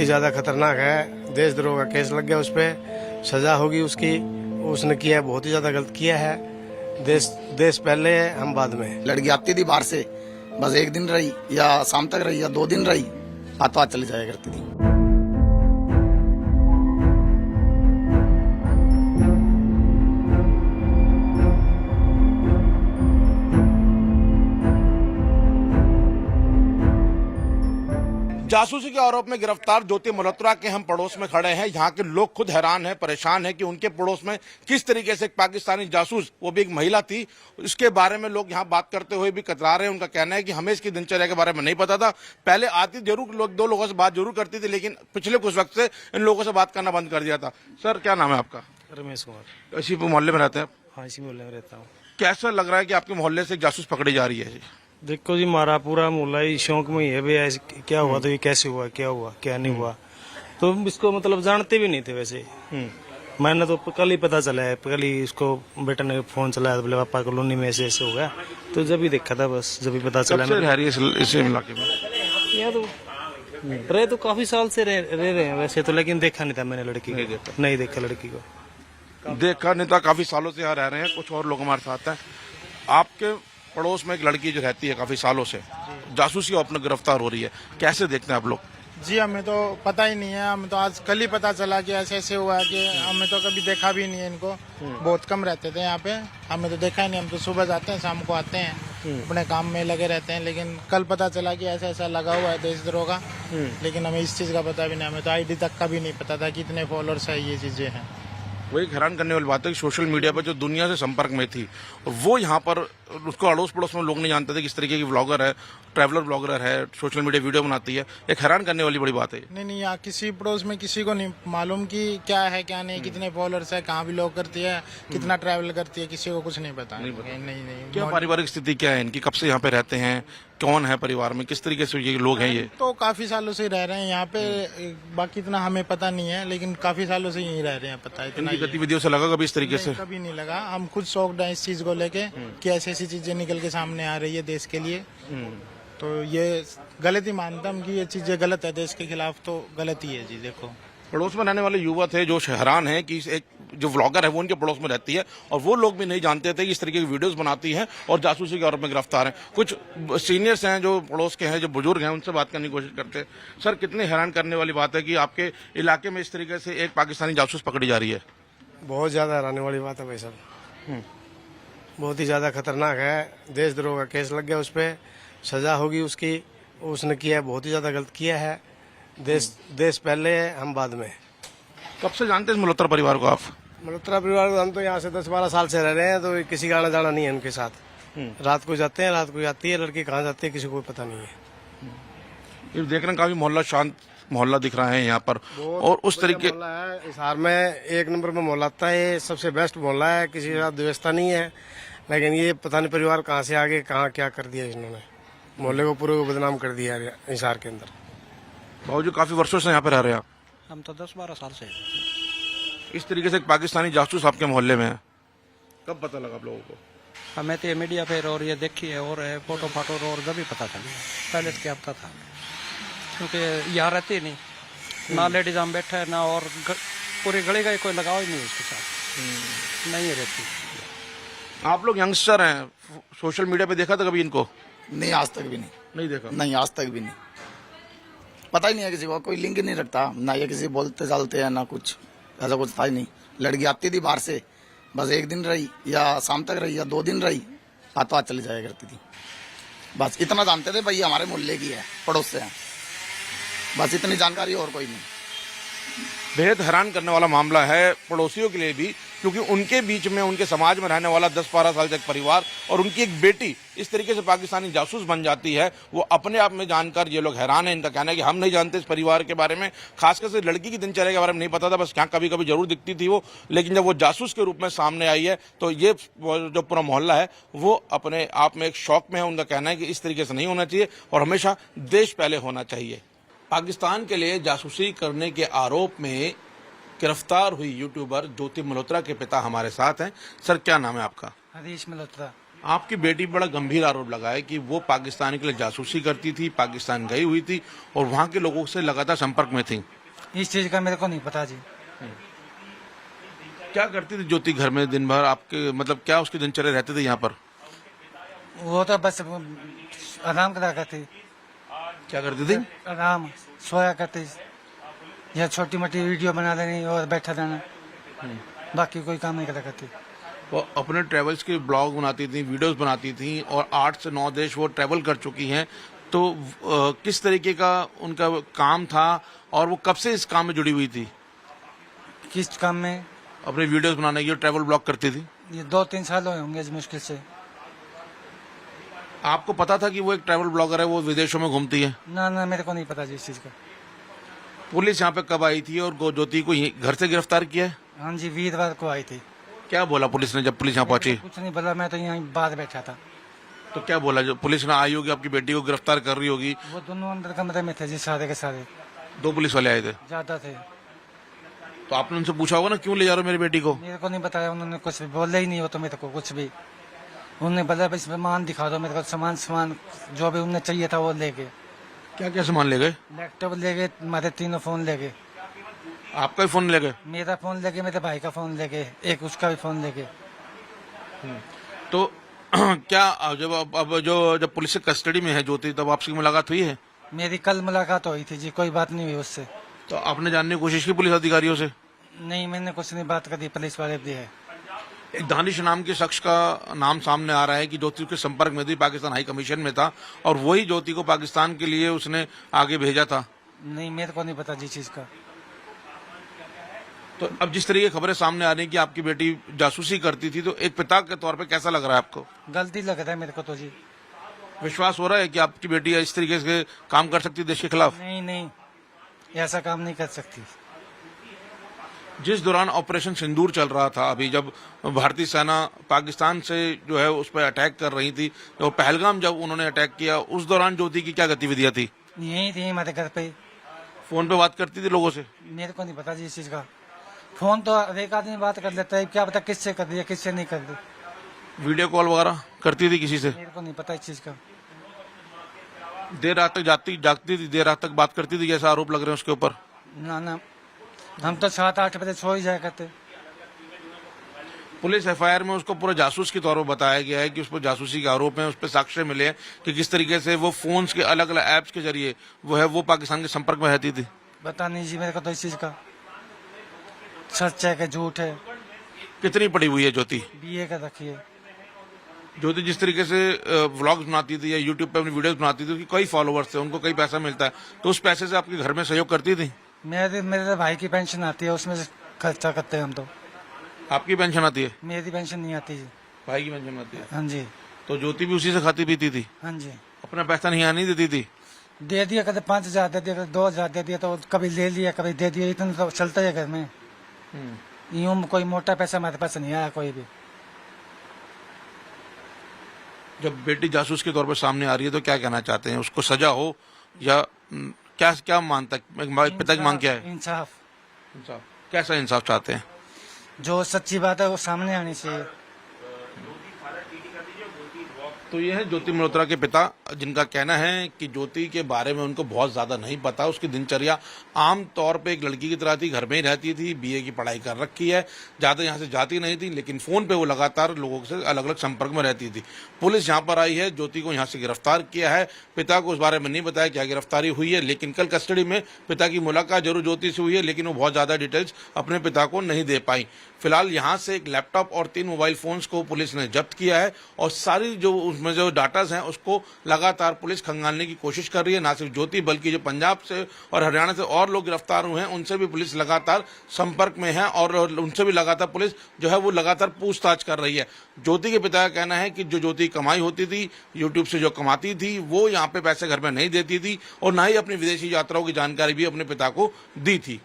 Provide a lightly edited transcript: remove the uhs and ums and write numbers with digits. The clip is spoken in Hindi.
ही ज़्यादा खतरनाक है। देशद्रोह का केस लग गया, उस पर सजा होगी उसकी। उसने किया है, बहुत ही ज़्यादा गलत किया है। देश पहले है, हम बाद में। लड़की आती थी बाहर से, बस एक दिन रही या शाम तक रही या 2 दिन रही, हाथों हाथ चली जाया करती थी। जासूसी के आरोप में गिरफ्तार ज्योति मल्होत्रा के हम पड़ोस में खड़े हैं। यहाँ के लोग खुद हैरान हैं, परेशान हैं कि उनके पड़ोस में किस तरीके से एक पाकिस्तानी जासूस, वो भी एक महिला थी, इसके बारे में लोग यहाँ बात करते हुए भी कतरा रहे हैं। उनका कहना है कि हमें इसकी दिनचर्या के बारे में नहीं पता था। पहले आती जरूर, लोग 2 लोगों से बात जरूर करती थी, लेकिन पिछले कुछ वक्त से इन लोगों से बात करना बंद कर दिया था। सर, क्या नाम है आपका? रमेश कुमार। इसी मोहल्ले में रहते हैं? हाँ, इसी मोहल्ले में रहता हूँ। कैसा लग रहा है कि आपके मोहल्ले से एक जासूस पकड़ी जा रही है? देखो जी, हमारा पूरा मोहल्ला ही शौक में ही है भाई, ऐसे क्या हुआ तो ये कैसे हुआ, क्या हुआ क्या नहीं हुआ, तो इसको मतलब जानते भी नहीं थे वैसे। मैंने तो कल ही पता चला है, कल ही इसको बेटा ने फोन चलाया तो बोले पापा कॉलोनी में ऐसे ऐसे हो गया, तो जब ही देखा था, बस जब ही पता चला। इस इलाके में यहाँ तो रहे तो काफी साल से रह रहे हैं वैसे तो, लेकिन देखा नहीं था मैंने लड़की को, नहीं देखा लड़की को, देखा नहीं था। काफी सालों से यहाँ रह रहे हैं। कुछ और लोग हमारे साथ हैं। आपके पड़ोस में एक लड़की जो रहती है काफी सालों से, जासूसी अपने गिरफ्तार हो रही है, कैसे देखते हैं आप लोग? जी, हमें तो पता ही नहीं है। हमें तो आज कल ही पता चला कि ऐसे ऐसे हुआ है, कि हमें तो कभी देखा भी नहीं है इनको। बहुत कम रहते थे यहाँ पे, हमें तो देखा ही नहीं। हम तो सुबह जाते हैं, शाम को आते हैं, अपने काम में लगे रहते हैं। लेकिन कल पता चला कि ऐसा ऐसा लगा हुआ है देशद्रोह का, लेकिन हमें इस चीज का पता भी नहीं। हमें तो आईडी तक का भी नहीं पता था कि इतने फॉलोअर्स है, ये चीजें हैं। वही हैरान करने वाली बात है कि सोशल मीडिया पर जो दुनिया से संपर्क में थी, वो यहाँ पर उसको अड़ोस पड़ोस में लोग नहीं जानते थे किस तरीके की व्लॉगर है, ट्रैवलर ब्लॉगर है, सोशल मीडिया वीडियो बनाती है। एक हैरान करने वाली बड़ी बात है। नहीं, यहाँ किसी पड़ोस में किसी को नहीं मालूम कि क्या है क्या नहीं, कितने फॉलोअर्स है, कहाँ भी लोग करती है, कितना ट्रैवल करती है, किसी को कुछ नहीं पता। नहीं। क्या पारिवारिक स्थिति क्या है इनकी? कब से यहाँ पे रहते हैं? कौन है परिवार में? किस तरीके से ये लोग हैं? ये तो काफी सालों से रह रहे हैं यहाँ पे, बाकी इतना हमें पता नहीं है, लेकिन काफी सालों से यहीं रह रहे हैं। पता है इतना गतिविधियों से लगा कभी इस तरीके से? कभी नहीं लगा। हम खुद शौक है इस चीज को लेके कि ऐसी ऐसी चीजें निकल के सामने आ रही है देश के लिए, तो ये गलत ही मानता हूँ कि ये चीजें गलत है, देश के खिलाफ तो गलत ही है जी। देखो, पड़ोस में रहने वाले युवा थे जो हैरान है कि एक जो व्लॉगर है वो उनके पड़ोस में रहती है, और वो लोग भी नहीं जानते थे कि इस तरीके की वीडियोस बनाती है और जासूसी के आरोप में गिरफ्तार हैं। कुछ सीनियर्स हैं जो पड़ोस के हैं, जो बुजुर्ग हैं, उनसे बात करने की कोशिश करते हैं। सर, कितनी हैरान करने वाली बात है कि आपके इलाके में इस तरीके से एक पाकिस्तानी जासूस पकड़ी जा रही है। बहुत ज्यादा हैरानी वाली बात है भाई साहब, बहुत ही ज्यादा खतरनाक है। देशद्रोह का केस लग गया, उस पर सजा होगी उसकी। उसने किया है, बहुत ही ज्यादा गलत किया है। देश पहले है, हम बाद में। कब से जानते हैं मल्होत्रा परिवार को आप? मल्होत्रा परिवार को हम तो यहाँ से 10-12 साल से रह रहे हैं, तो किसी का आना जाना नहीं है उनके साथ। रात को जाते हैं, रात को जाती है लड़की, कहाँ जाती है किसी को पता नहीं है। ये देख रहे हैं काफी मोहल्ला शांत मोहल्ला दिख रहा है यहाँ पर, और उस तरीके है हिसार में 1 नंबर में मोहल्ला आता है, सबसे बेस्ट मोहल्ला है, किसी के साथ व्यवस्था नहीं है। लेकिन ये पता नहीं परिवार कहाँ से आगे कहाँ क्या कर दिया इन्होंने, मोहल्ले को पूरे को बदनाम कर दिया हिसार के अंदर। बाबूजी, काफी वर्षों से यहाँ पे रह रहे हैं आप? हम तो 10-12 साल से। इस तरीके से एक पाकिस्तानी जासूस आपके मोहल्ले में है, कब पता लगा आप लोगों को? हमें तो ये मीडिया पे और ये देखी है, और फोटो फाटो और जब भी पता चला। पहले तो क्या पता था, क्योंकि यहाँ रहती नहीं ना, लेडीज हम बैठे है ना, और पूरी गली का कोई लगाव ही नहीं उसके साथ, नहीं रहती। आप लोग यंगस्टर हैं, सोशल मीडिया पे देखा था कभी इनको? नहीं, आज तक भी नहीं देखा? नहीं, आज तक भी नहीं। पता ही नहीं है किसी को, कोई लिंक नहीं रखता ना, ये किसी बोलते चलते हैं ना कुछ, ऐसा कुछ था ही नहीं। लड़की आती थी बाहर से, बस एक दिन रही या शाम तक रही या 2 दिन रही, हाथों हाथ चली जाया करती थी। बस इतना जानते थे भाई हमारे मोहल्ले की है, पड़ोस से है, बस इतनी जानकारी, और कोई नहीं। बेहद हैरान करने वाला मामला है पड़ोसियों के लिए भी, क्योंकि उनके बीच में, उनके समाज में रहने वाला 10-12 साल तक परिवार और उनकी एक बेटी इस तरीके से पाकिस्तानी जासूस बन जाती है। वो अपने आप में जानकर ये लोग हैरान हैं। इनका कहना है कि हम नहीं जानते इस परिवार के बारे में, खासकर से लड़की की दिनचर्या के बारे में नहीं पता था, बस क्या कभी कभी जरूर दिखती थी वो, लेकिन जब वो जासूस के रूप में सामने आई है तो ये जो पूरा मोहल्ला है वो अपने आप में एक शौक में है। उनका कहना है कि इस तरीके से नहीं होना चाहिए और हमेशा देश पहले होना चाहिए। पाकिस्तान के लिए जासूसी करने के आरोप में गिरफ्तार हुई यूट्यूबर ज्योति मल्होत्रा के पिता हमारे साथ हैं। सर, क्या नाम है आपका? हरीश मल्होत्रा। आपकी बेटी पर बड़ा गंभीर आरोप लगा है कि वो पाकिस्तान के लिए जासूसी करती थी, पाकिस्तान गई हुई थी और वहां के लोगों से लगातार संपर्क में थी। इस चीज का मेरे को नहीं पता जी। क्या करती थी ज्योति घर में दिन भर? आपके मतलब क्या उसकी दिनचर्या रहती थी यहाँ पर? वो तो बस आराम करा करती, क्या करती थी? आराम सोया करती, या छोटी मोटी वीडियो बना लेनी और बैठा रहना, बाकी कोई काम नहीं करा करती। वो अपने ट्रेवल्स के ब्लॉग बनाती थी, वीडियोस बनाती थी और 8 से 9 देश वो ट्रेवल कर चुकी हैं। तो किस तरीके का उनका काम था और वो कब से इस काम में जुड़ी हुई थी? किस काम में? अपने वीडियोस बनाने की, ट्रेवल ब्लॉग करती थी। ये 2-3 साल हुए होंगे जी मुश्किल से। आपको पता था कि वो एक ट्रैवल ब्लॉगर है, वो विदेशों में घूमती है? ना मेरे को नहीं पता जी इस चीज का। पुलिस यहाँ पे कब आई थी और ज्योति को घर से गिरफ्तार किया है? हाँ जी, वीरवार को आई थी। क्या बोला पुलिस ने जब पुलिस यहाँ पहुंची? कुछ नहीं बोला, मैं तो यहाँ बाहर बैठा था। तो क्या बोला? जब पुलिस ने आई होगी, आपकी बेटी को गिरफ्तार कर रही होगी, वो दोनों अंदर कमरे में थे जी, सारे के सारे। 2 पुलिस वाले आए थे, ज्यादा थे। तो आपने उनसे पूछा होगा ना क्यों ले जा रहे हो मेरी बेटी को? मेरे को नहीं बताया उन्होंने, कुछ भी बोला ही नहीं। वो तो मेरे को कुछ भी उन्होंने बोला बस सामान दिखा दो मेरे को, सामान जो भी उन्हें चाहिए था वो ले गए। क्या क्या सामान ले गए? लैपटॉप ले गए, हमारे 3 फोन ले गए। आपका ही फोन ले गए? मेरा फोन ले गए, मेरे भाई का फोन ले गए, एक उसका भी फोन ले गए। तो क्या जब पुलिस की कस्टडी में है ज्योति, तब आपसी मुलाकात हुई है? मेरी कल मुलाकात हुई थी जी, कोई बात नहीं हुई उससे। तो आपने जानने की कोशिश की पुलिस अधिकारियों से? नहीं, मैंने कुछ नहीं बात करी, पुलिस वाले भी है। एक दानिश नाम के शख्स का नाम सामने आ रहा है कि ज्योति के संपर्क में थी, पाकिस्तान हाई कमीशन में था और वही ज्योति को पाकिस्तान के लिए उसने आगे भेजा था। नहीं, मेरे को नहीं पता जी चीज का। तो अब जिस तरीके की खबरें सामने आ रही हैं कि आपकी बेटी जासूसी करती थी, तो एक पिता के तौर पे कैसा लग रहा है आपको? गलती लग रहा है मेरे को तो जी। विश्वास हो रहा है कि आपकी बेटी इस तरीके से काम कर सकती है देश के खिलाफ? नहीं, ऐसा काम नहीं कर सकती। जिस दौरान ऑपरेशन सिंदूर चल रहा था, अभी जब भारतीय सेना पाकिस्तान से जो है उस पर अटैक कर रही थी, तो पहलगाम जब उन्होंने अटैक किया, उस दौरान ज्योति की क्या गतिविधियां थी? यही थी हमारे घर पे। फोन पे बात करती थी लोगों से? मेरे को नहीं पता जी इस चीज का। फोन तो एक आदमी बात कर लेता है, क्या पता किससे कर दिया किससे नहीं कर दी। वीडियो कॉल वगैरह करती थी किसी से? मेरे को नहीं पता इस चीज का। देर रात तक जागती थी, देर रात तक बात करती थी, जैसा आरोप लग रहे हैं उसके ऊपर? ना, हम तो 7-8 बजे सो ही जाया करते। पुलिस एफआईआर में उसको पूरा जासूस के तौर पर बताया गया है कि उस पर जासूसी के आरोप हैं, उस पर साक्ष्य मिले हैं कि किस तरीके से वो फोन्स के अलग अलग ऐप्स के जरिए वो पाकिस्तान के संपर्क में रहती थी। पता नहीं जी मेरे को तो इस चीज का, सच है कि झूठ है। कितनी पड़ी हुई है ज्योति? BA का रखिए। ज्योति जिस तरीके से व्लॉग्स बनाती थी या यूट्यूब पे अपनी वीडियोस बनाती थी, उसकी कई फॉलोअर्स थे, उनको कई पैसा मिलता है, तो उस पैसे से आपके घर में सहयोग करती थी? मेरे भाई की पेंशन आती है, उसमें से खर्चा करते हैं हम तो। आपकी पेंशन आती है? मेरी पेंशन नहीं आती जी। भाई की पेंशन आती है? हाँ जी। तो ज्योति भी उसी से खाती पीती थी? हाँ जी। अपना पैसा नहीं आने देती थी? दे दिया, कभी 5,000 दे दिया, कभी 2,000 दे दिया, तो कभी ले लिया कभी दे दिया, इतना तो चलता है घर में। यूं कोई मोटा पैसा हमारे पास नहीं आया कोई भी। जब बेटी जासूस के तौर पर सामने आ रही है तो क्या कहना चाहते हैं? उसको सजा हो या क्या मानता है पिता की मांग क्या है? इंसाफ। कैसा इंसाफ चाहते हैं? जो सच्ची बात है वो सामने आनी चाहिए। तो ये है ज्योति मल्होत्रा के पिता, जिनका कहना है कि ज्योति के बारे में उनको बहुत ज्यादा नहीं पता। उसकी दिनचर्या आम तौर पे एक लड़की की तरह थी, घर में ही रहती थी, BA की पढ़ाई कर रखी है, ज्यादा यहाँ से जाती नहीं थी, लेकिन फोन पे वो लगातार लोगों से अलग अलग संपर्क में रहती थी। पुलिस यहाँ पर आई है, ज्योति को यहाँ से गिरफ्तार किया है। पिता को उस बारे में नहीं बताया क्या गिरफ्तारी हुई है, लेकिन कल कस्टडी में पिता की मुलाकात जरूर ज्योति से हुई है, लेकिन वो बहुत ज्यादा डिटेल्स अपने पिता को नहीं दे पाई। फिलहाल यहाँ से एक लैपटॉप और 3 मोबाइल फोन्स को पुलिस ने जब्त किया है और सारी जो उसमें जो डाटाज हैं उसको लगातार पुलिस खंगालने की कोशिश कर रही है। ना सिर्फ ज्योति बल्कि जो पंजाब से और हरियाणा से और लोग गिरफ्तार हुए हैं उनसे भी पुलिस लगातार संपर्क में है और उनसे भी लगातार पुलिस जो है वो लगातार पूछताछ कर रही है। ज्योति के पिता का कहना है कि जो ज्योति कमाई होती थी यूट्यूब से, जो कमाती थी, वो यहाँ पे पैसे घर में नहीं देती थी और ना ही अपनी विदेशी यात्राओं की जानकारी भी अपने पिता को दी थी।